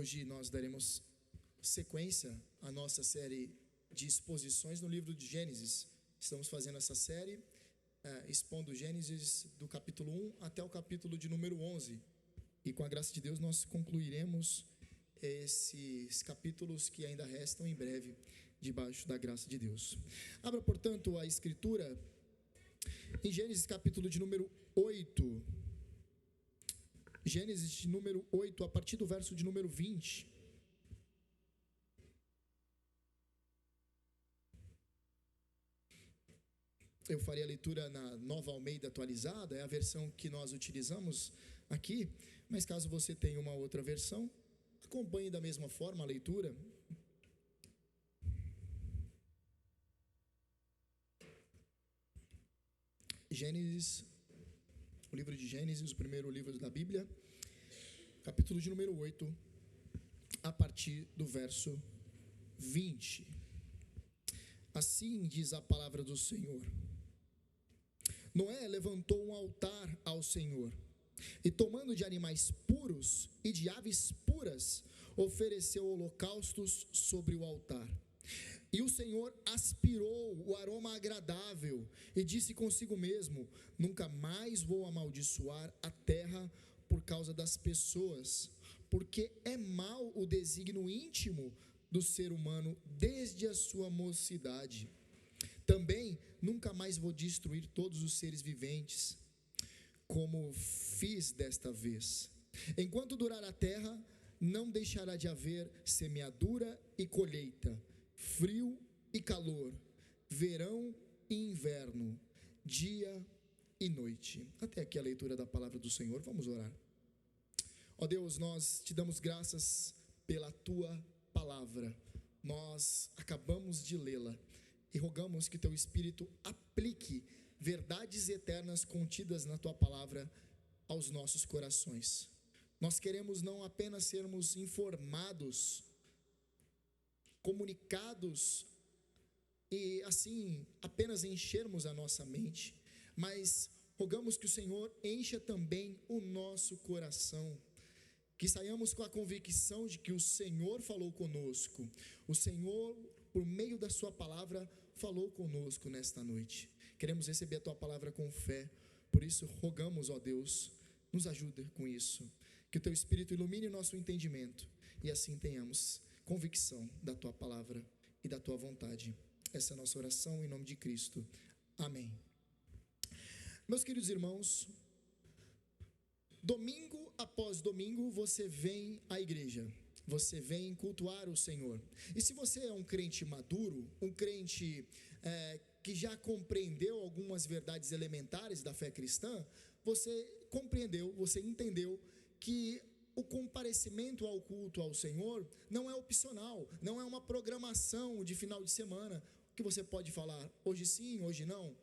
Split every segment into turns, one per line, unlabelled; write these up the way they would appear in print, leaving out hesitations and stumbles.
Hoje nós daremos sequência à nossa série de exposições no livro de Gênesis. Estamos fazendo essa série expondo Gênesis do capítulo 1 até o capítulo de número 11. E com a graça de Deus nós concluiremos esses capítulos que ainda restam em breve, debaixo da graça de Deus. Abra, portanto, a Escritura em Gênesis capítulo de número 8. Gênesis de número 8, a partir do verso de número 20. Eu farei a leitura na Nova Almeida atualizada, é a versão que nós utilizamos aqui, mas caso você tenha uma outra versão, acompanhe da mesma forma a leitura. Gênesis, o livro de Gênesis, o primeiro livro da Bíblia, capítulo de número 8, a partir do verso 20. Assim diz a palavra do Senhor: Noé levantou um altar ao Senhor, e tomando de animais puros e de aves puras, ofereceu holocaustos sobre o altar. E o Senhor aspirou o aroma agradável e disse consigo mesmo: nunca mais vou amaldiçoar a terra por causa das pessoas, porque é mau o desígnio íntimo do ser humano desde a sua mocidade. Também nunca mais vou destruir todos os seres viventes, como fiz desta vez. Enquanto durar a terra, não deixará de haver semeadura e colheita, frio e calor, verão e inverno, dia e noite. Até aqui a leitura da palavra do Senhor. Vamos orar. Ó Deus, nós te damos graças pela tua palavra. Nós acabamos de lê-la e rogamos que teu Espírito aplique verdades eternas contidas na tua palavra aos nossos corações. Nós queremos não apenas sermos informados, comunicados e assim apenas enchermos a nossa mente, mas rogamos que o Senhor encha também o nosso coração, que saiamos com a convicção de que o Senhor falou conosco, o Senhor, por meio da sua palavra, falou conosco nesta noite. Queremos receber a tua palavra com fé, por isso rogamos, ó Deus, nos ajude com isso, que o teu Espírito ilumine o nosso entendimento e assim tenhamos convicção da tua palavra e da tua vontade. Essa é a nossa oração em nome de Cristo. Amém. Meus queridos irmãos, domingo após domingo você vem à igreja, você vem cultuar o Senhor. E se você é um crente maduro, um crente que já compreendeu algumas verdades elementares da fé cristã, você compreendeu, você entendeu que o comparecimento ao culto ao Senhor não é opcional, não é uma programação de final de semana, que você pode falar hoje sim, hoje não.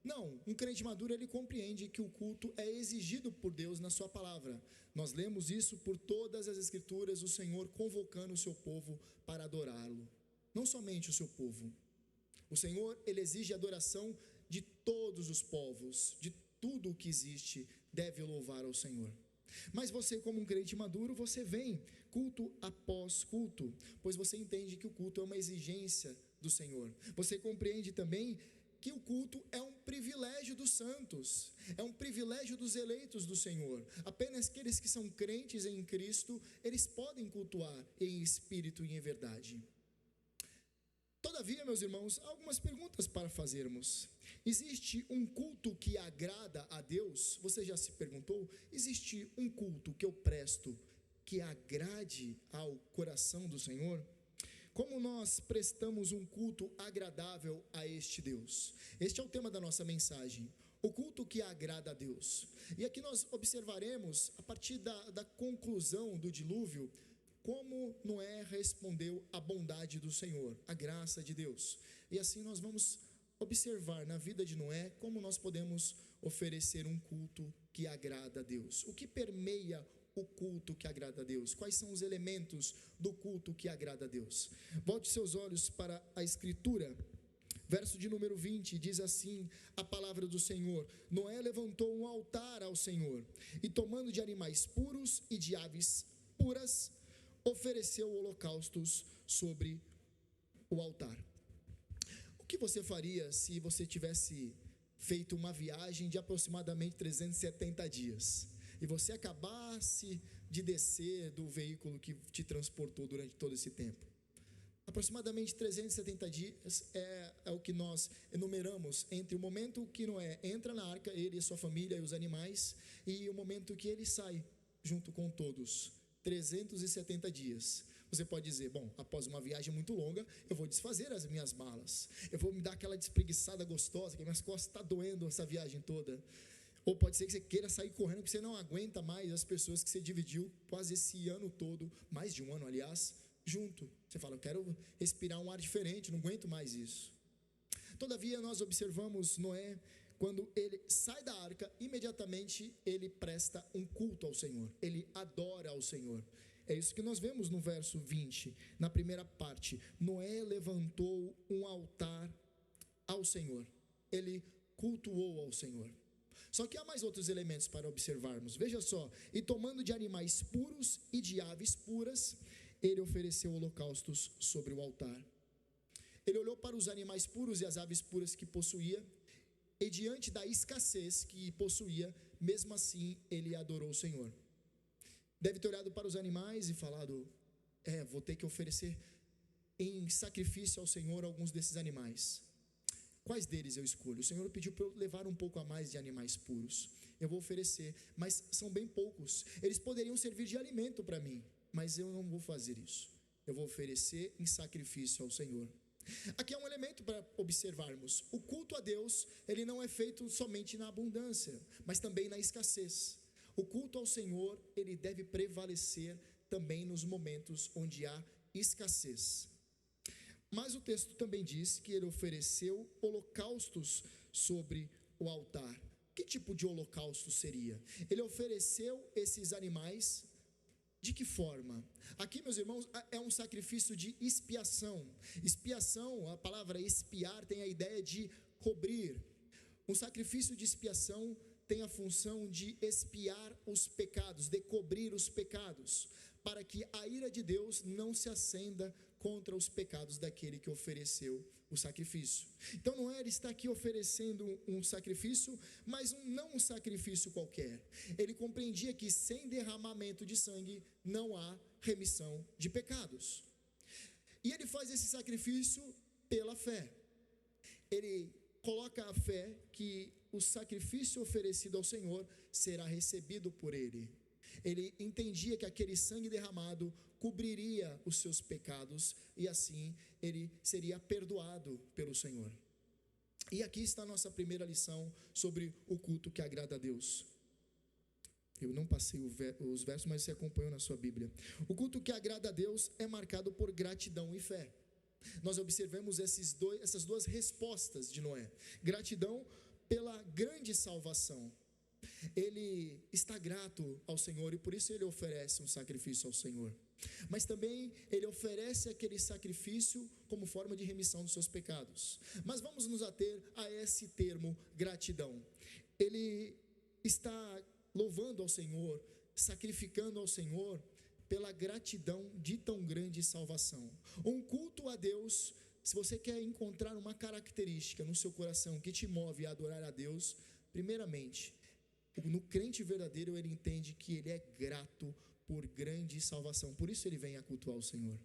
Não, um crente maduro ele compreende que o culto é exigido por Deus na sua palavra. Nós lemos isso por todas as escrituras, o Senhor convocando o seu povo para adorá-lo. Não somente o seu povo. O Senhor, ele exige adoração de todos os povos, de tudo o que existe, deve louvar ao Senhor. Mas você, como um crente maduro, você vem culto após culto, pois você entende que o culto é uma exigência do Senhor. Você compreende também que o culto é um privilégio dos santos, é um privilégio dos eleitos do Senhor. Apenas aqueles que são crentes em Cristo, eles podem cultuar em espírito e em verdade. Todavia, meus irmãos, há algumas perguntas para fazermos. Existe um culto que agrada a Deus? Você já se perguntou? Existe um culto que eu presto que agrade ao coração do Senhor? Como nós prestamos um culto agradável a este Deus? Este é o tema da nossa mensagem, o culto que agrada a Deus. E aqui nós observaremos, a partir da conclusão do dilúvio, como Noé respondeu à bondade do Senhor, à graça de Deus. E assim nós vamos observar na vida de Noé como nós podemos oferecer um culto que agrada a Deus. O que permeia o culto que agrada a Deus? Quais são os elementos do culto que agrada a Deus? Volte seus olhos para a Escritura. Verso de número 20, diz assim a palavra do Senhor: Noé levantou um altar ao Senhor, e tomando de animais puros e de aves puras, ofereceu holocaustos sobre o altar. O que você faria se você tivesse feito uma viagem de aproximadamente 370 dias e você acabasse de descer do veículo que te transportou durante todo esse tempo? Aproximadamente 370 dias é o que nós enumeramos entre o momento que Noé entra na arca, ele e sua família e os animais, e o momento que ele sai junto com todos. 370 dias. Você pode dizer, bom, após uma viagem muito longa, eu vou desfazer as minhas malas, eu vou me dar aquela despreguiçada gostosa, que minhas costas estão doendo essa viagem toda. Ou pode ser que você queira sair correndo, porque você não aguenta mais as pessoas que você dividiu quase esse ano todo, mais de um ano, aliás, junto. Você fala, eu quero respirar um ar diferente, não aguento mais isso. Todavia, nós observamos Noé, quando ele sai da arca, imediatamente ele presta um culto ao Senhor, ele adora ao Senhor. É isso que nós vemos no verso 20, na primeira parte. Noé levantou um altar ao Senhor, ele cultuou ao Senhor. Só que há mais outros elementos para observarmos. Veja só, e tomando de animais puros e de aves puras, ele ofereceu holocaustos sobre o altar. Ele olhou para os animais puros e as aves puras que possuía, e diante da escassez que possuía, mesmo assim ele adorou o Senhor. Deve ter olhado para os animais e falado, vou ter que oferecer em sacrifício ao Senhor alguns desses animais. Quais deles eu escolho? O Senhor pediu para eu levar um pouco a mais de animais puros. Eu vou oferecer, mas são bem poucos. Eles poderiam servir de alimento para mim, mas eu não vou fazer isso. Eu vou oferecer em sacrifício ao Senhor. Aqui é um elemento para observarmos. O culto a Deus, ele não é feito somente na abundância, mas também na escassez. O culto ao Senhor, ele deve prevalecer também nos momentos onde há escassez. Mas o texto também diz que ele ofereceu holocaustos sobre o altar. Que tipo de holocausto seria? Ele ofereceu esses animais. De que forma? Aqui, meus irmãos, é um sacrifício de expiação. Expiação, a palavra expiar tem a ideia de cobrir. Um sacrifício de expiação tem a função de expiar os pecados, de cobrir os pecados, para que a ira de Deus não se acenda contra os pecados daquele que ofereceu o sacrifício. Então Noé está aqui oferecendo um sacrifício, mas não um sacrifício qualquer. Ele compreendia que sem derramamento de sangue não há remissão de pecados. E ele faz esse sacrifício pela fé. Ele coloca a fé que o sacrifício oferecido ao Senhor será recebido por ele. Ele entendia que aquele sangue derramado cobriria os seus pecados e assim ele seria perdoado pelo Senhor. E aqui está a nossa primeira lição sobre o culto que agrada a Deus. Eu não passei os versos, mas você acompanhou na sua Bíblia. O culto que agrada a Deus é marcado por gratidão e fé. Nós observamos essas duas respostas de Noé. Gratidão pela grande salvação. Ele está grato ao Senhor e por isso ele oferece um sacrifício ao Senhor. Mas também ele oferece aquele sacrifício como forma de remissão dos seus pecados. Mas vamos nos ater a esse termo gratidão. Ele está louvando ao Senhor, sacrificando ao Senhor pela gratidão de tão grande salvação. Um culto a Deus, se você quer encontrar uma característica no seu coração que te move a adorar a Deus, primeiramente, no crente verdadeiro ele entende que ele é grato por grande salvação, por isso ele vem a cultuar o Senhor.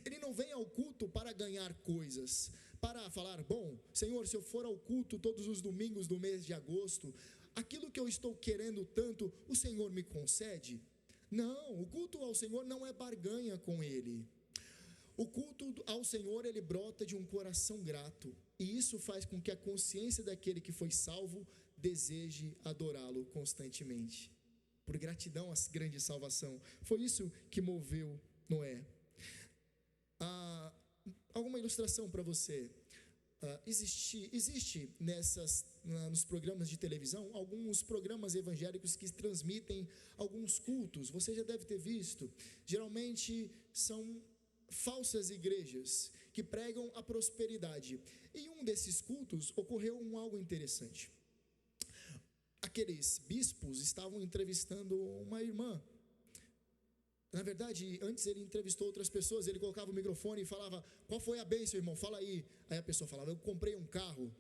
Ele não vem ao culto para ganhar coisas, para falar, bom, Senhor, se eu for ao culto todos os domingos do mês de agosto, aquilo que eu estou querendo tanto, o Senhor me concede? Não, o culto ao Senhor não é barganha com Ele. O culto ao Senhor, ele brota de um coração grato, e isso faz com que a consciência daquele que foi salvo deseje adorá-lo constantemente, por gratidão à grande salvação. Foi isso que moveu Noé. Alguma ilustração para você? Existe nos programas de televisão, alguns programas evangélicos que transmitem alguns cultos, você já deve ter visto. Geralmente são falsas igrejas que pregam a prosperidade. Em um desses cultos ocorreu algo interessante. Aqueles bispos estavam entrevistando uma irmã. Na verdade, antes ele entrevistou outras pessoas, ele colocava o microfone e falava: qual foi a bênção, irmão? Fala aí. Aí a pessoa falava: eu comprei um carro.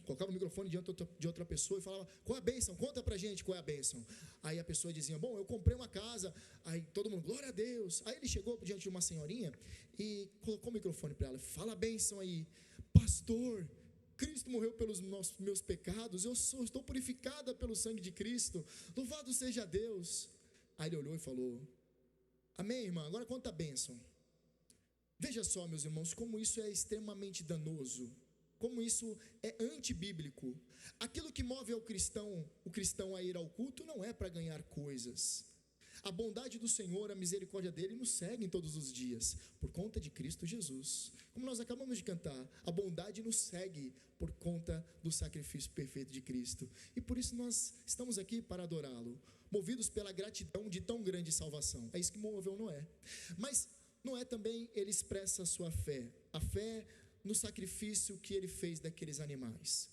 Colocava o microfone diante de outra pessoa e falava: qual é a bênção? Conta pra gente qual é a bênção. Aí a pessoa dizia: bom, eu comprei uma casa. Aí todo mundo: glória a Deus. Aí ele chegou diante de uma senhorinha e colocou o microfone para ela: fala a bênção aí. Pastor, Cristo morreu pelos meus pecados, estou purificada pelo sangue de Cristo, louvado seja Deus. Aí ele olhou e falou: amém, irmã, agora conta a bênção. Veja só, meus irmãos, como isso é extremamente danoso, como isso é antibíblico. Aquilo que move o cristão a ir ao culto não é para ganhar coisas. A bondade do Senhor, a misericórdia dele nos seguem todos os dias, por conta de Cristo Jesus. Como nós acabamos de cantar, a bondade nos segue por conta do sacrifício perfeito de Cristo. E por isso nós estamos aqui para adorá-lo, movidos pela gratidão de tão grande salvação. É isso que moveu Noé. Mas Noé também, ele expressa a sua fé, a fé no sacrifício que ele fez daqueles animais,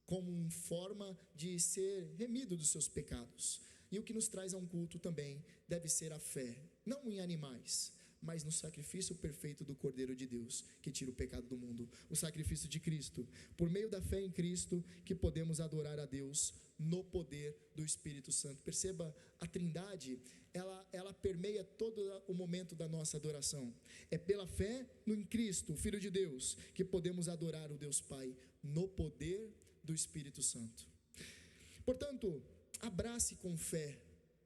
como forma de ser remido dos seus pecados. E o que nos traz a um culto também deve ser a fé, não em animais, mas no sacrifício perfeito do Cordeiro de Deus, que tira o pecado do mundo, o sacrifício de Cristo. Por meio da fé em Cristo, que podemos adorar a Deus no poder do Espírito Santo. Perceba, a Trindade, ela permeia todo o momento da nossa adoração. É pela fé em Cristo, o Filho de Deus, que podemos adorar o Deus Pai, no poder do Espírito Santo. Portanto, abrace com fé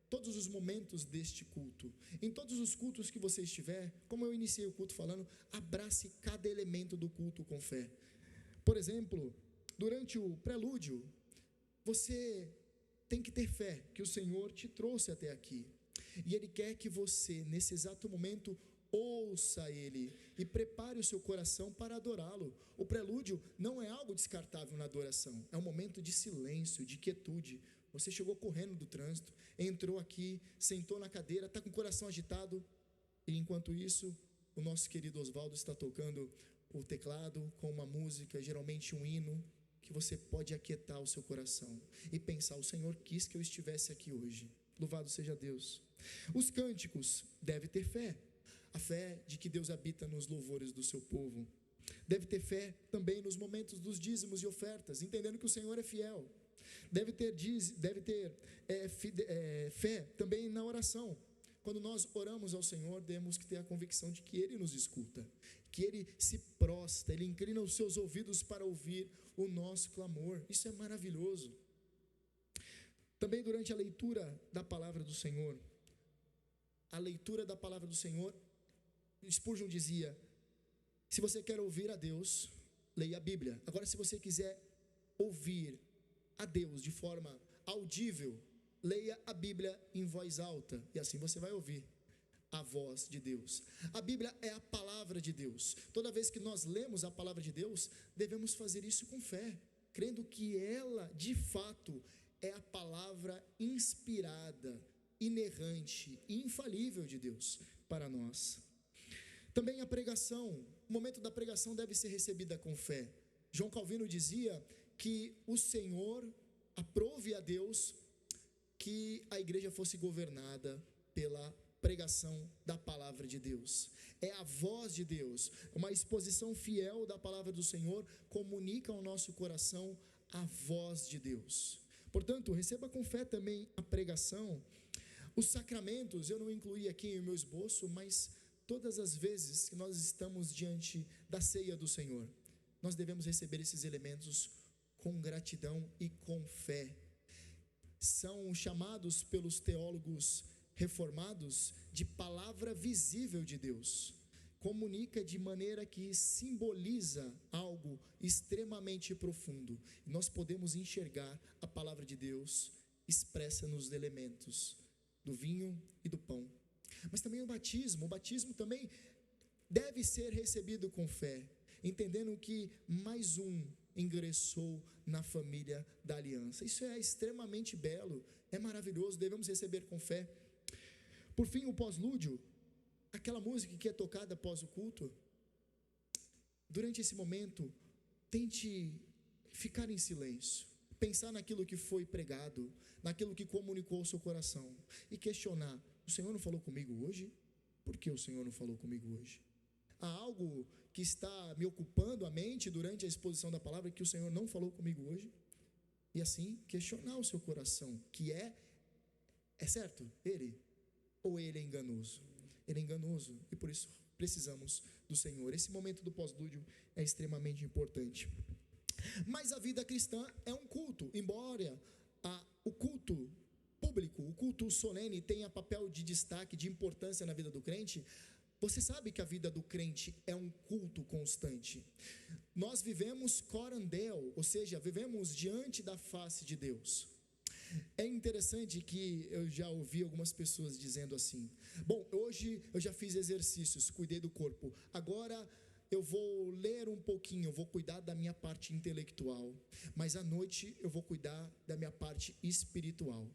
todos os momentos deste culto. Em todos os cultos que você estiver, como eu iniciei o culto falando, abrace cada elemento do culto com fé. Por exemplo, durante o prelúdio, você tem que ter fé que o Senhor te trouxe até aqui, e Ele quer que você, nesse exato momento, ouça Ele e prepare o seu coração para adorá-lo. O prelúdio não é algo descartável na adoração, é um momento de silêncio, de quietude. Você chegou correndo do trânsito, entrou aqui, sentou na cadeira, está com o coração agitado, e enquanto isso, o nosso querido Oswaldo está tocando o teclado com uma música, geralmente um hino, que você pode aquietar o seu coração e pensar: o Senhor quis que eu estivesse aqui hoje, louvado seja Deus. Os cânticos devem ter fé, a fé de que Deus habita nos louvores do seu povo. Deve ter fé também nos momentos dos dízimos e ofertas, entendendo que o Senhor é fiel. Deve ter fé também na oração. Quando nós oramos ao Senhor, temos que ter a convicção de que Ele nos escuta, que Ele se prostra, Ele inclina os seus ouvidos para ouvir o nosso clamor. Isso é maravilhoso. Também durante a leitura da palavra do Senhor, Spurgeon dizia: se você quer ouvir a Deus, leia a Bíblia. Agora, se você quiser ouvir a Deus de forma audível, leia a Bíblia em voz alta, e assim você vai ouvir a voz de Deus. A Bíblia é a palavra de Deus. Toda vez que nós lemos a palavra de Deus, devemos fazer isso com fé, crendo que ela, de fato, é a palavra inspirada, inerrante, infalível de Deus para nós. Também a pregação, o momento da pregação deve ser recebida com fé. João Calvino dizia que o Senhor aprove a Deus que a igreja fosse governada pela pregação da palavra de Deus. É a voz de Deus, uma exposição fiel da palavra do Senhor comunica ao nosso coração a voz de Deus. Portanto, receba com fé também a pregação. Os sacramentos, eu não incluí aqui no meu esboço, mas todas as vezes que nós estamos diante da ceia do Senhor, nós devemos receber esses elementos com gratidão e com fé. São chamados pelos teólogos reformados de palavra visível de Deus. Comunica de maneira que simboliza algo extremamente profundo. Nós podemos enxergar a palavra de Deus expressa nos elementos do vinho e do pão. Mas também o batismo também deve ser recebido com fé, entendendo que mais um ingressou na família da aliança. Isso é extremamente belo, é maravilhoso, devemos receber com fé. Por fim, o pós-lúdio, aquela música que é tocada após o culto, durante esse momento, tente ficar em silêncio, pensar naquilo que foi pregado, naquilo que comunicou o seu coração, e questionar: o Senhor não falou comigo hoje? Por que o Senhor não falou comigo hoje? Há algo que está me ocupando a mente durante a exposição da palavra que o Senhor não falou comigo hoje? E assim, questionar o seu coração, que é certo ele? Ou ele é enganoso? Ele é enganoso e por isso precisamos do Senhor. Esse momento do pós-lúdio é extremamente importante. Mas a vida cristã é um culto, embora o culto público, o culto solene tenha papel de destaque, de importância na vida do crente. Você sabe que a vida do crente é um culto constante. Nós vivemos corandel, ou seja, vivemos diante da face de Deus. É interessante que eu já ouvi algumas pessoas dizendo assim: bom, hoje eu já fiz exercícios, cuidei do corpo, agora eu vou ler um pouquinho, eu vou cuidar da minha parte intelectual, mas à noite eu vou cuidar da minha parte espiritual.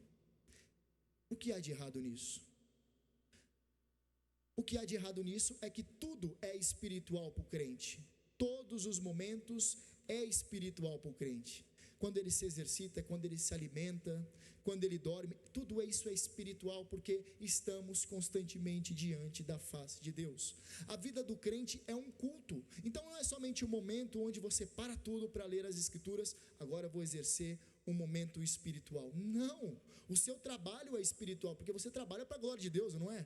O que há de errado nisso? O que há de errado nisso é que tudo é espiritual para o crente. Todos os momentos é espiritual para o crente. Quando ele se exercita, quando ele se alimenta, quando ele dorme, tudo isso é espiritual, porque estamos constantemente diante da face de Deus. A vida do crente é um culto. Então não é somente um momento onde você para tudo para ler as escrituras, agora eu vou exercer um momento espiritual. Não, o seu trabalho é espiritual, porque você trabalha para a glória de Deus, não é?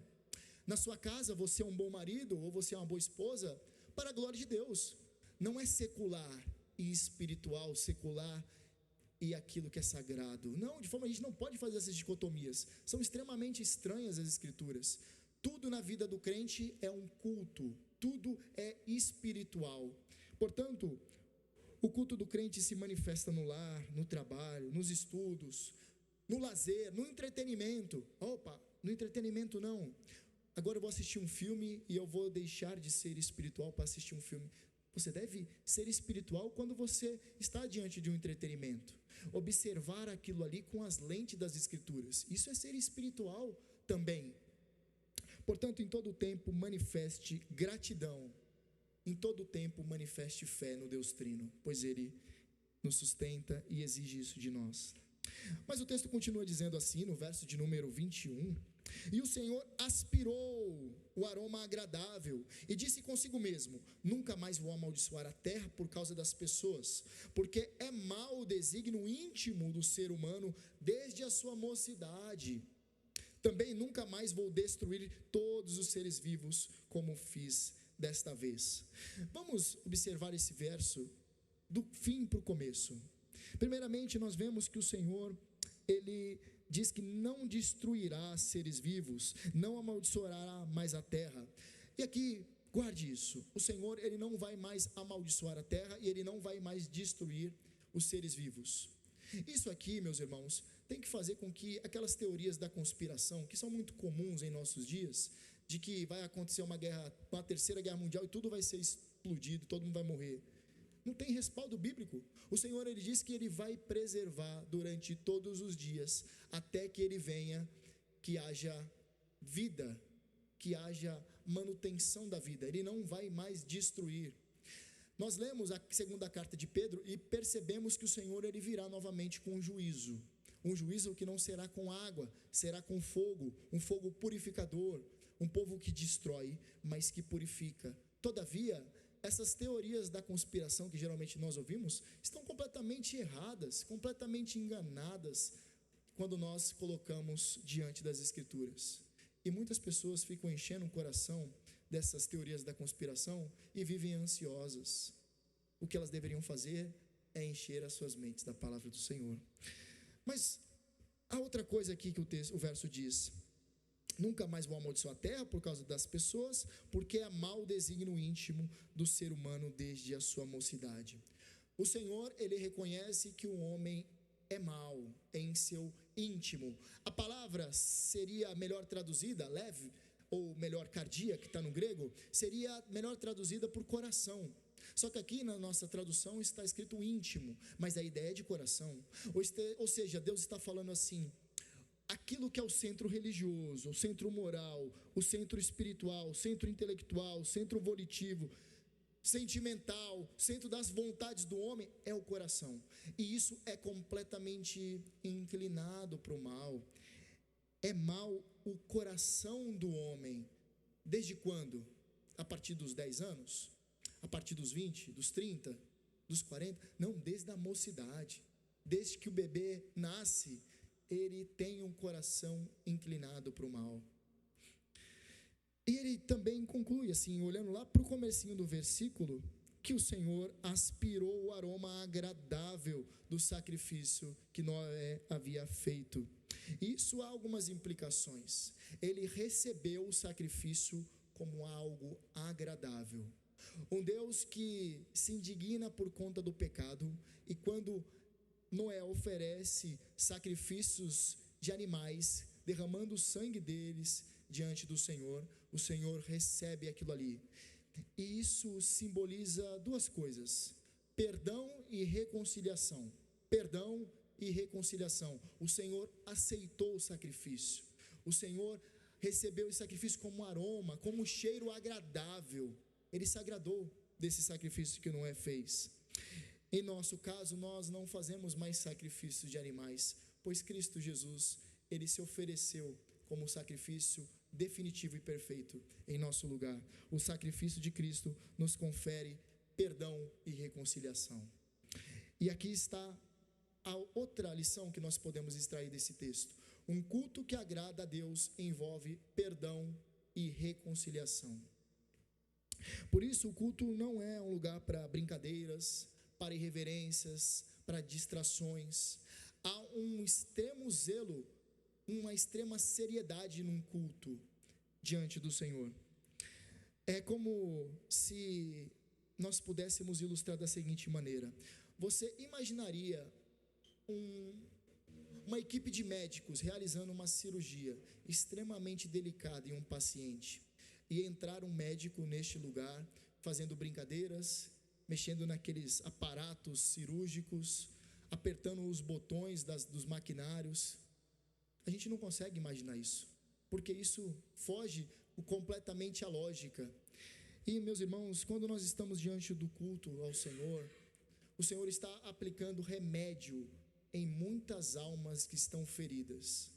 Na sua casa você é um bom marido, ou você é uma boa esposa, para a glória de Deus. Não é secular e espiritual, secular e aquilo que é sagrado. Não, de forma a gente não pode fazer essas dicotomias. São extremamente estranhas as escrituras. Tudo na vida do crente é um culto, tudo é espiritual. Portanto, o culto do crente se manifesta no lar, no trabalho, nos estudos, no lazer, no entretenimento. Opa, no entretenimento não. Agora eu vou assistir um filme e eu vou deixar de ser espiritual para assistir um filme. Você deve ser espiritual quando você está diante de um entretenimento. Observar aquilo ali com as lentes das escrituras. Isso é ser espiritual também. Portanto, em todo tempo manifeste gratidão. Em todo tempo manifeste fé no Deus Trino, pois Ele nos sustenta e exige isso de nós. Mas o texto continua dizendo assim, no verso de número 21... E o Senhor aspirou o aroma agradável e disse consigo mesmo: nunca mais vou amaldiçoar a terra por causa das pessoas, porque é mau o desígnio íntimo do ser humano desde a sua mocidade. Também nunca mais vou destruir todos os seres vivos como fiz desta vez. Vamos observar esse verso do fim para o começo. Primeiramente, nós vemos que o Senhor, Ele diz que não destruirá seres vivos, não amaldiçoará mais a terra. E aqui, guarde isso, o Senhor, Ele não vai mais amaldiçoar a terra e Ele não vai mais destruir os seres vivos. Isso aqui, meus irmãos, tem que fazer com que aquelas teorias da conspiração, que são muito comuns em nossos dias, de que vai acontecer uma terceira guerra mundial e tudo vai ser explodido, todo mundo vai morrer. Não tem respaldo bíblico. O Senhor, Ele diz que Ele vai preservar durante todos os dias, até que Ele venha, que haja vida, que haja manutenção da vida. Ele não vai mais destruir. Nós lemos a segunda carta de Pedro e percebemos que o Senhor, Ele virá novamente com juízo. Um juízo que não será com água, será com fogo, um fogo purificador, um povo que destrói, mas que purifica. Todavia, essas teorias da conspiração que geralmente nós ouvimos, estão completamente erradas, completamente enganadas, quando nós colocamos diante das escrituras. E muitas pessoas ficam enchendo o coração dessas teorias da conspiração e vivem ansiosas. O que elas deveriam fazer é encher as suas mentes da palavra do Senhor. Mas há outra coisa aqui que o verso diz: nunca mais vou amaldiçoar a terra por causa das pessoas, porque é mau o desígnio íntimo do ser humano desde a sua mocidade. O Senhor, Ele reconhece que o homem é mau em seu íntimo. A palavra seria melhor traduzida, leve, ou melhor cardia, que está no grego, seria melhor traduzida por coração. Só que aqui na nossa tradução está escrito íntimo, mas a ideia é de coração. Ou seja, Deus está falando assim: aquilo que é o centro religioso, o centro moral, o centro espiritual, o centro intelectual, o centro volitivo, sentimental, centro das vontades do homem, é o coração. E isso é completamente inclinado para o mal. É mau o coração do homem. Desde quando? A partir dos 10 anos? A partir dos 20, dos 30, dos 40? Não, desde a mocidade. Desde que o bebê nasce, ele tem um coração inclinado para o mal. E ele também conclui assim, olhando lá para o comecinho do versículo, que o Senhor aspirou o aroma agradável do sacrifício que Noé havia feito. Isso há algumas implicações. Ele recebeu o sacrifício como algo agradável. Um Deus que se indigna por conta do pecado, e quando Noé oferece sacrifícios de animais, derramando o sangue deles diante do Senhor, o Senhor recebe aquilo ali. E isso simboliza duas coisas: perdão e reconciliação. Perdão e reconciliação. O Senhor aceitou o sacrifício. O Senhor recebeu esse sacrifício como um aroma, como um cheiro agradável. Ele se agradou desse sacrifício que Noé fez. Em nosso caso, nós não fazemos mais sacrifícios de animais, pois Cristo Jesus, ele se ofereceu como sacrifício definitivo e perfeito em nosso lugar. O sacrifício de Cristo nos confere perdão e reconciliação. E aqui está a outra lição que nós podemos extrair desse texto. Um culto que agrada a Deus envolve perdão e reconciliação. Por isso, o culto não é um lugar para brincadeiras, para irreverências, para distrações. Há um extremo zelo, uma extrema seriedade num culto diante do Senhor. É como se nós pudéssemos ilustrar da seguinte maneira: você imaginaria uma equipe de médicos realizando uma cirurgia extremamente delicada em um paciente, e entrar um médico neste lugar fazendo brincadeiras, mexendo naqueles aparatos cirúrgicos, apertando os botões dos maquinários? A gente não consegue imaginar isso, porque isso foge completamente à lógica. E, meus irmãos, quando nós estamos diante do culto ao Senhor, o Senhor está aplicando remédio em muitas almas que estão feridas,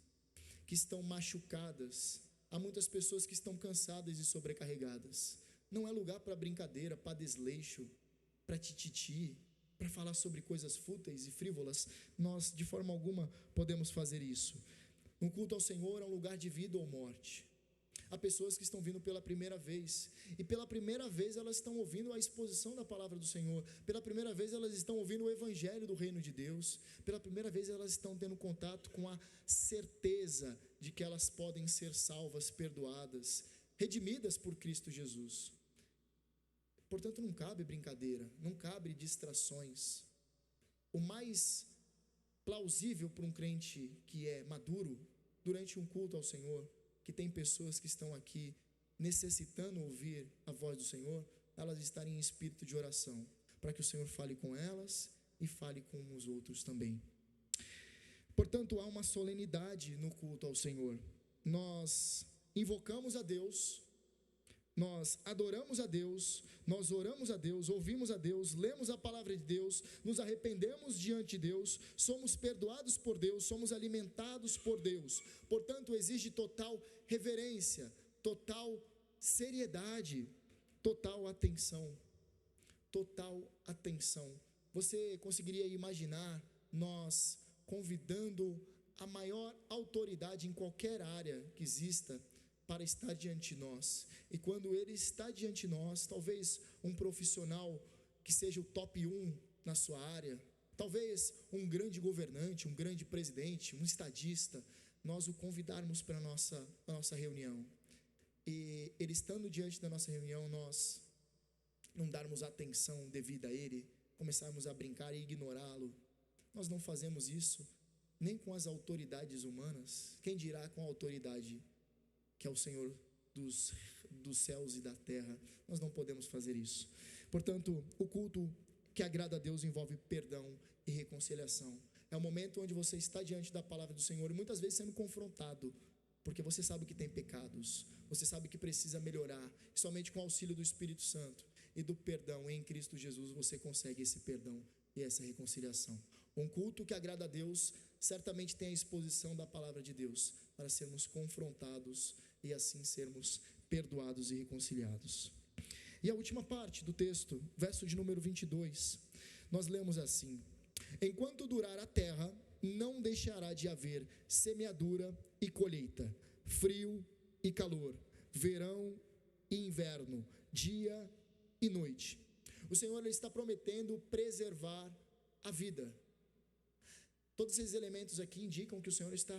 que estão machucadas. Há muitas pessoas que estão cansadas e sobrecarregadas. Não é lugar para brincadeira, para desleixo, para tititi, para falar sobre coisas fúteis e frívolas. Nós, de forma alguma, podemos fazer isso. Um culto ao Senhor é um lugar de vida ou morte. Há pessoas que estão vindo pela primeira vez, e pela primeira vez elas estão ouvindo a exposição da palavra do Senhor, pela primeira vez elas estão ouvindo o evangelho do reino de Deus, pela primeira vez elas estão tendo contato com a certeza de que elas podem ser salvas, perdoadas, redimidas por Cristo Jesus. Portanto, não cabe brincadeira, não cabe distrações. O mais plausível para um crente que é maduro, durante um culto ao Senhor, que tem pessoas que estão aqui necessitando ouvir a voz do Senhor, elas estarem em espírito de oração, para que o Senhor fale com elas e fale com os outros também. Portanto, há uma solenidade no culto ao Senhor. Nós invocamos a Deus, nós adoramos a Deus, nós oramos a Deus, ouvimos a Deus, lemos a palavra de Deus, nos arrependemos diante de Deus, somos perdoados por Deus, somos alimentados por Deus. Portanto, exige total reverência, total seriedade, total atenção. Total atenção. Você conseguiria imaginar nós convidando a maior autoridade em qualquer área que exista para estar diante de nós, e quando ele está diante de nós, talvez um profissional que seja o top 1 na sua área, talvez um grande governante, um grande presidente, um estadista, nós o convidarmos para a nossa reunião, e ele estando diante da nossa reunião, nós não darmos atenção devida a ele, começarmos a brincar e ignorá-lo. Nós não fazemos isso nem com as autoridades humanas, quem dirá com a autoridade que é o Senhor dos céus e da terra. Nós não podemos fazer isso. Portanto, o culto que agrada a Deus envolve perdão e reconciliação. É o momento onde você está diante da palavra do Senhor e muitas vezes sendo confrontado, porque você sabe que tem pecados, você sabe que precisa melhorar, e somente com o auxílio do Espírito Santo e do perdão em Cristo Jesus você consegue esse perdão e essa reconciliação. Um culto que agrada a Deus certamente tem a exposição da palavra de Deus para sermos confrontados e assim sermos perdoados e reconciliados. E a última parte do texto, verso de número 22, nós lemos assim: enquanto durar a terra, não deixará de haver semeadura e colheita, frio e calor, verão e inverno, dia e noite. O Senhor ele está prometendo preservar a vida. Todos esses elementos aqui indicam que o Senhor está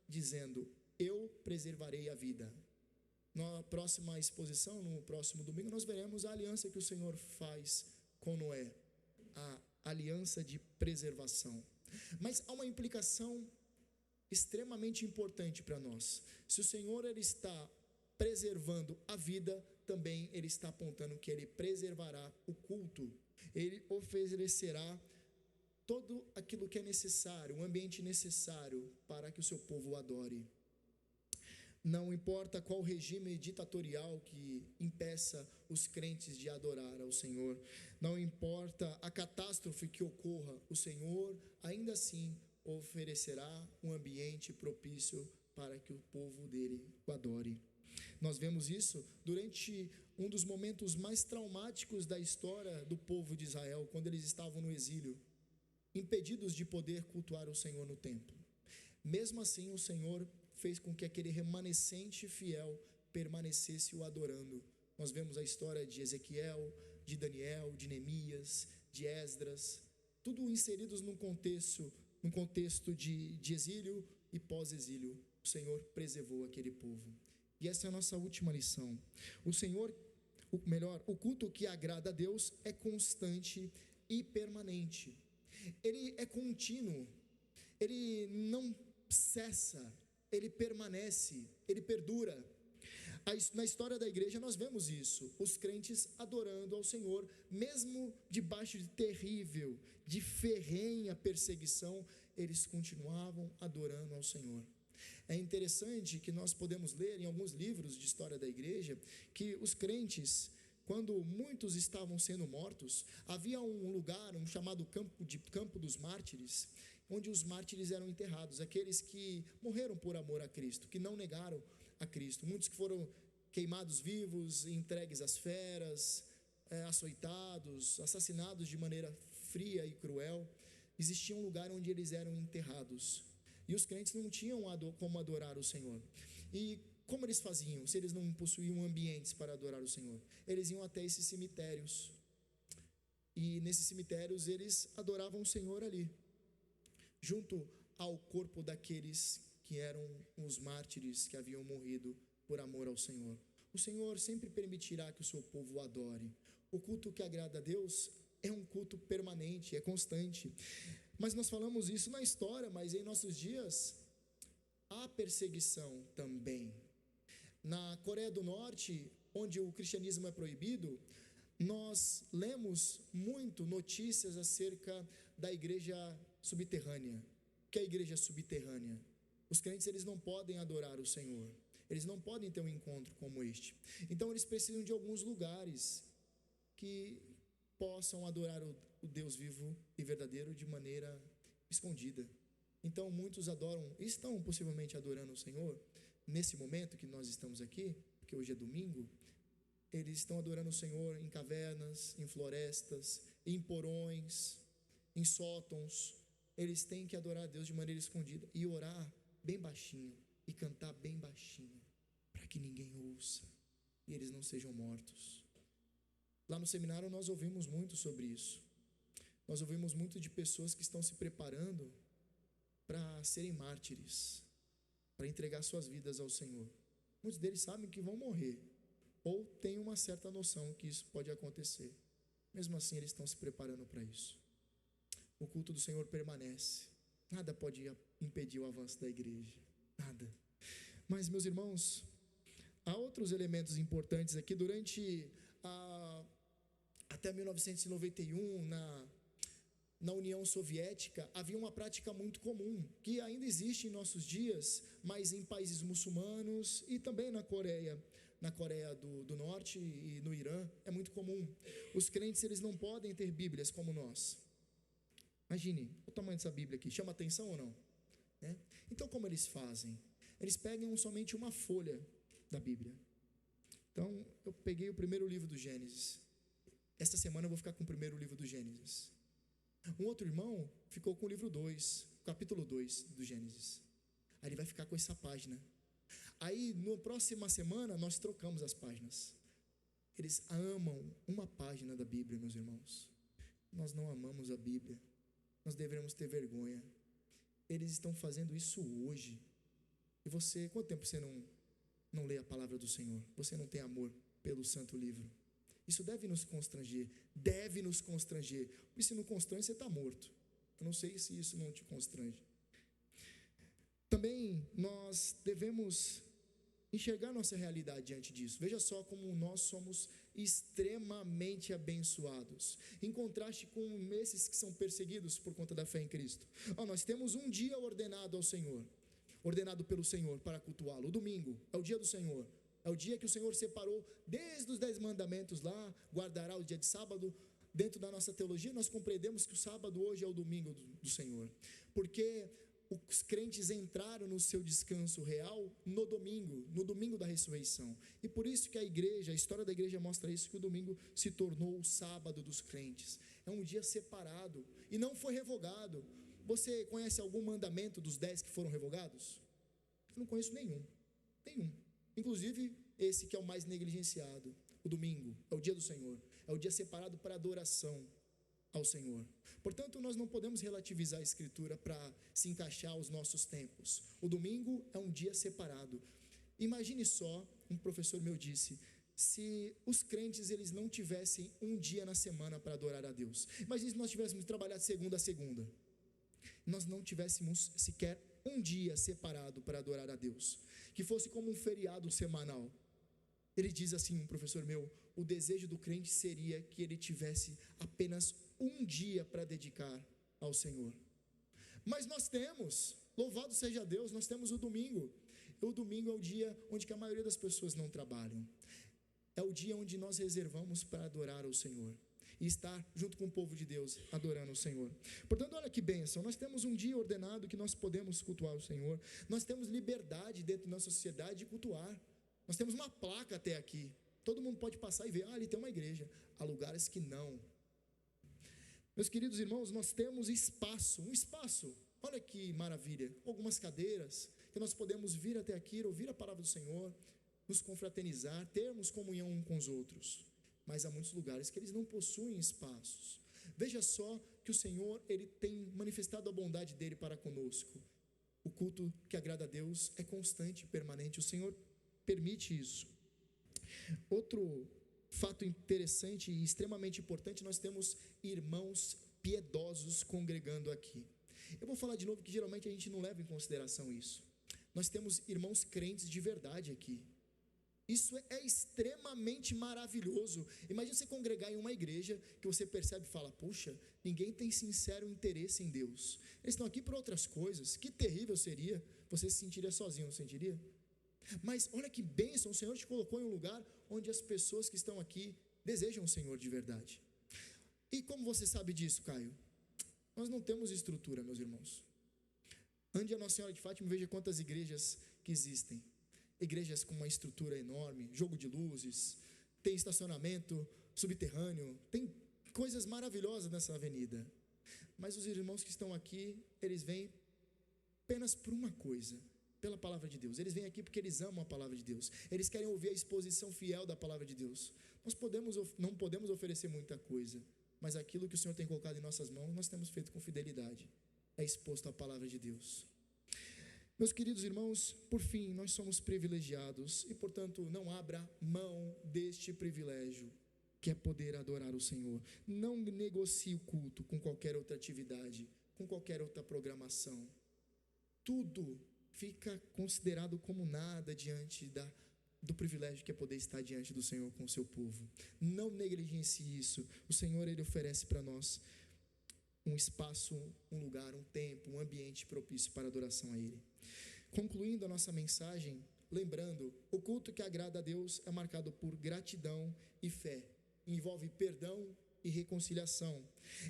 dizendo: eu preservarei a vida. Na próxima exposição, no próximo domingo, nós veremos a aliança que o Senhor faz com Noé, a aliança de preservação. Mas há uma implicação extremamente importante para nós. Se o Senhor ele está preservando a vida, também ele está apontando que ele preservará o culto. Ele oferecerá todo aquilo que é necessário, um ambiente necessário para que o seu povo o adore. Não importa qual regime ditatorial que impeça os crentes de adorar ao Senhor, não importa a catástrofe que ocorra, o Senhor ainda assim oferecerá um ambiente propício para que o povo dele o adore. Nós vemos isso durante um dos momentos mais traumáticos da história do povo de Israel, quando eles estavam no exílio, impedidos de poder cultuar o Senhor no templo. Mesmo assim, o Senhor fez com que aquele remanescente fiel permanecesse o adorando. Nós vemos a história de Ezequiel, de Daniel, de Neemias, de Esdras, tudo inseridos num contexto de exílio e pós-exílio. O Senhor preservou aquele povo. E essa é a nossa última lição. O culto que agrada a Deus é constante e permanente. Ele é contínuo, ele não cessa, ele permanece, ele perdura. Na história da igreja nós vemos isso, os crentes adorando ao Senhor, mesmo debaixo de terrível, de ferrenha perseguição, eles continuavam adorando ao Senhor. É interessante que nós podemos ler em alguns livros de história da igreja, que os crentes, quando muitos estavam sendo mortos, havia um lugar, um chamado Campo dos Mártires, onde os mártires eram enterrados, aqueles que morreram por amor a Cristo, que não negaram a Cristo, muitos que foram queimados vivos, entregues às feras, açoitados, assassinados de maneira fria e cruel. Existia um lugar onde eles eram enterrados, e os crentes não tinham como adorar o Senhor. E como eles faziam, se eles não possuíam ambientes para adorar o Senhor? Eles iam até esses cemitérios, e nesses cemitérios eles adoravam o Senhor ali, junto ao corpo daqueles que eram os mártires que haviam morrido por amor ao Senhor. O Senhor sempre permitirá que o seu povo o adore. O culto que agrada a Deus é um culto permanente, é constante. Mas nós falamos isso na história, mas em nossos dias há perseguição também. Na Coreia do Norte, onde o cristianismo é proibido, nós lemos muito notícias acerca da igreja subterrânea. O que é a igreja subterrânea? Os crentes eles não podem adorar o Senhor, eles não podem ter um encontro como este. Então eles precisam de alguns lugares que possam adorar o Deus vivo e verdadeiro de maneira escondida. Então muitos estão possivelmente adorando o Senhor nesse momento que nós estamos aqui, porque hoje é domingo. Eles estão adorando o Senhor em cavernas, em florestas, em porões, em sótãos. Eles têm que adorar a Deus de maneira escondida e orar bem baixinho e cantar bem baixinho, para que ninguém ouça e eles não sejam mortos. Lá no seminário nós ouvimos muito sobre isso. Nós ouvimos muito de pessoas que estão se preparando para serem mártires, para entregar suas vidas ao Senhor. Muitos deles sabem que vão morrer, ou têm uma certa noção que isso pode acontecer. Mesmo assim eles estão se preparando para isso. O culto do Senhor permanece. Nada pode impedir o avanço da igreja. Nada. Mas, meus irmãos, há outros elementos importantes aqui. Durante até 1991, na União Soviética, havia uma prática muito comum, que ainda existe em nossos dias, mas em países muçulmanos e também na Coreia do Norte e no Irã, é muito comum. Os crentes eles não podem ter Bíblias como nós. Imagine, o tamanho dessa Bíblia aqui, chama atenção ou não? Né? Então, como eles fazem? Eles pegam somente uma folha da Bíblia. Então, eu peguei o primeiro livro do Gênesis. Esta semana eu vou ficar com o primeiro livro do Gênesis. Um outro irmão ficou com o livro 2, capítulo 2 do Gênesis. Aí ele vai ficar com essa página. Aí, na próxima semana, nós trocamos as páginas. Eles amam uma página da Bíblia, meus irmãos. Nós não amamos a Bíblia. Nós deveríamos ter vergonha. Eles estão fazendo isso hoje. E você, quanto tempo você não lê a palavra do Senhor? Você não tem amor pelo santo livro? Isso deve nos constranger. Deve nos constranger. E se não constrange, você está morto. Eu não sei se isso não te constrange. Também nós devemos enxergar nossa realidade diante disso. Veja só como nós somos extremamente abençoados, em contraste com esses que são perseguidos por conta da fé em Cristo. Nós temos um dia ordenado ao Senhor, ordenado pelo Senhor para cultuá-lo. O domingo é o dia do Senhor, é o dia que o Senhor separou desde os 10 mandamentos lá, guardará o dia de sábado. Dentro da nossa teologia nós compreendemos que o sábado hoje é o domingo do Senhor, porque os crentes entraram no seu descanso real no domingo da ressurreição. E por isso que a história da igreja mostra isso, que o domingo se tornou o sábado dos crentes. É um dia separado e não foi revogado. Você conhece algum mandamento dos 10 que foram revogados? Eu não conheço nenhum. Inclusive esse que é o mais negligenciado. O domingo é o dia do Senhor, é o dia separado para adoração ao Senhor. Portanto, nós não podemos relativizar a Escritura para se encaixar aos nossos tempos. O domingo é um dia separado. Imagine só, um professor meu disse, se os crentes eles não tivessem um dia na semana para adorar a Deus. Imagine se nós tivéssemos trabalhado de segunda a segunda. Nós não tivéssemos sequer um dia separado para adorar a Deus, que fosse como um feriado semanal. Ele diz assim, um professor meu, o desejo do crente seria que ele tivesse apenas um dia para dedicar ao Senhor. Mas nós temos, louvado seja Deus, nós temos o domingo. O domingo é o dia onde que a maioria das pessoas não trabalham. É o dia onde nós reservamos para adorar ao Senhor e estar junto com o povo de Deus, adorando o Senhor. Portanto, olha que bênção, nós temos um dia ordenado que nós podemos cultuar o Senhor. Nós temos liberdade dentro da nossa sociedade de cultuar. Nós temos uma placa até aqui. Todo mundo pode passar e ver, ali tem uma igreja. Há lugares que não. Meus queridos irmãos, nós temos um espaço, olha que maravilha, algumas cadeiras, que nós podemos vir até aqui, ouvir a palavra do Senhor, nos confraternizar, termos comunhão uns com os outros. Mas há muitos lugares que eles não possuem espaços. Veja só que o Senhor, Ele tem manifestado a bondade dEle para conosco. O culto que agrada a Deus é constante e permanente, o Senhor permite isso. Outro fato interessante e extremamente importante, nós temos irmãos piedosos congregando aqui. Eu vou falar de novo que geralmente a gente não leva em consideração isso. Nós temos irmãos crentes de verdade aqui. Isso é extremamente maravilhoso. Imagina você congregar em uma igreja que você percebe e fala, puxa, ninguém tem sincero interesse em Deus. Eles estão aqui por outras coisas. Que terrível seria, você se sentiria sozinho, não sentiria? Mas olha que bênção, o Senhor te colocou em um lugar onde as pessoas que estão aqui desejam o Senhor de verdade. E como você sabe disso, Caio? Nós não temos estrutura, meus irmãos. Ande a Nossa Senhora de Fátima e veja quantas igrejas que existem. Igrejas com uma estrutura enorme, jogo de luzes, tem estacionamento subterrâneo, tem coisas maravilhosas nessa avenida. Mas os irmãos que estão aqui, eles vêm apenas por uma coisa, pela palavra de Deus. Eles vêm aqui porque eles amam a palavra de Deus. Eles querem ouvir a exposição fiel da palavra de Deus. Nós não podemos oferecer muita coisa, mas aquilo que o Senhor tem colocado em nossas mãos, nós temos feito com fidelidade. É exposto à palavra de Deus. Meus queridos irmãos, por fim, nós somos privilegiados e, portanto, não abra mão deste privilégio, que é poder adorar o Senhor. Não negocie o culto com qualquer outra atividade, com qualquer outra programação. Tudo fica considerado como nada diante do privilégio que é poder estar diante do Senhor com o seu povo. Não negligencie isso. O Senhor, Ele oferece para nós um espaço, um lugar, um tempo, um ambiente propício para adoração a Ele. Concluindo a nossa mensagem, lembrando, o culto que agrada a Deus é marcado por gratidão e fé. Envolve perdão e reconciliação.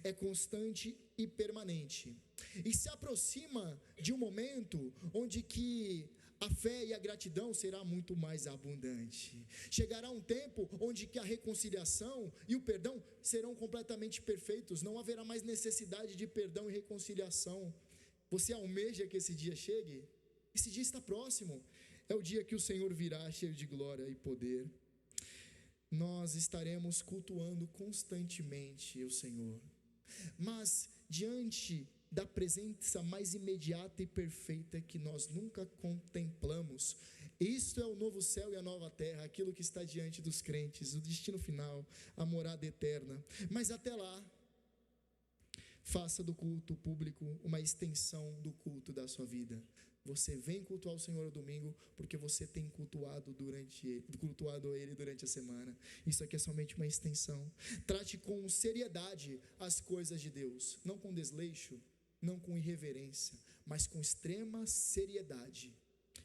É constante e permanente. E se aproxima de um momento onde que a fé e a gratidão será muito mais abundante. Chegará um tempo onde que a reconciliação e o perdão serão completamente perfeitos. Não haverá mais necessidade de perdão e reconciliação. Você almeja que esse dia chegue? Esse dia está próximo. É o dia que o Senhor virá cheio de glória e poder. Nós estaremos cultuando constantemente o Senhor. Mas diante da presença mais imediata e perfeita que nós nunca contemplamos, isto é o novo céu e a nova terra, aquilo que está diante dos crentes, o destino final, a morada eterna. Mas até lá, faça do culto público uma extensão do culto da sua vida. Você vem cultuar o Senhor ao domingo porque você tem cultuado Ele durante a semana. Isso aqui é somente uma extensão. Trate com seriedade as coisas de Deus, não com desleixo, não com irreverência, mas com extrema seriedade.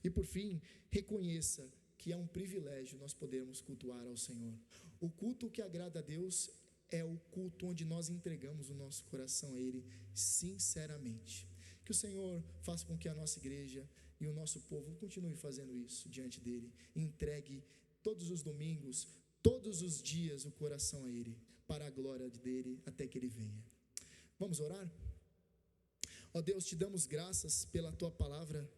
E por fim, reconheça que é um privilégio nós podermos cultuar ao Senhor. O culto que agrada a Deus é o culto onde nós entregamos o nosso coração a Ele sinceramente. Que o Senhor faça com que a nossa igreja e o nosso povo continue fazendo isso diante dEle. Entregue todos os domingos, todos os dias o coração a Ele, para a glória dEle, até que Ele venha. Vamos orar? Ó Deus, te damos graças pela Tua palavra,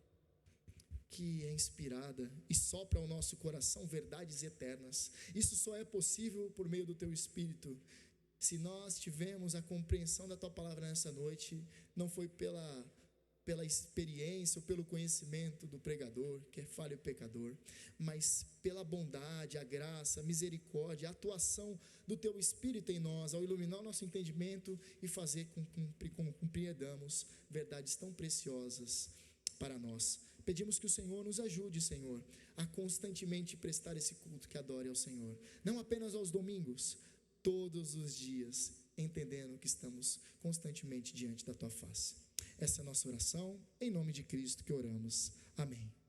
que é inspirada e sopra ao nosso coração verdades eternas. Isso só é possível por meio do Teu Espírito. Se nós tivemos a compreensão da Tua palavra nessa noite, não foi pela experiência ou pelo conhecimento do pregador, que é falho e pecador, mas pela bondade, a graça, a misericórdia, a atuação do Teu Espírito em nós, ao iluminar o nosso entendimento e fazer com que compreendamos verdades tão preciosas para nós. Pedimos que o Senhor nos ajude, Senhor, a constantemente prestar esse culto que adore ao Senhor, não apenas aos domingos, todos os dias, entendendo que estamos constantemente diante da Tua face. Essa é a nossa oração, em nome de Cristo que oramos. Amém.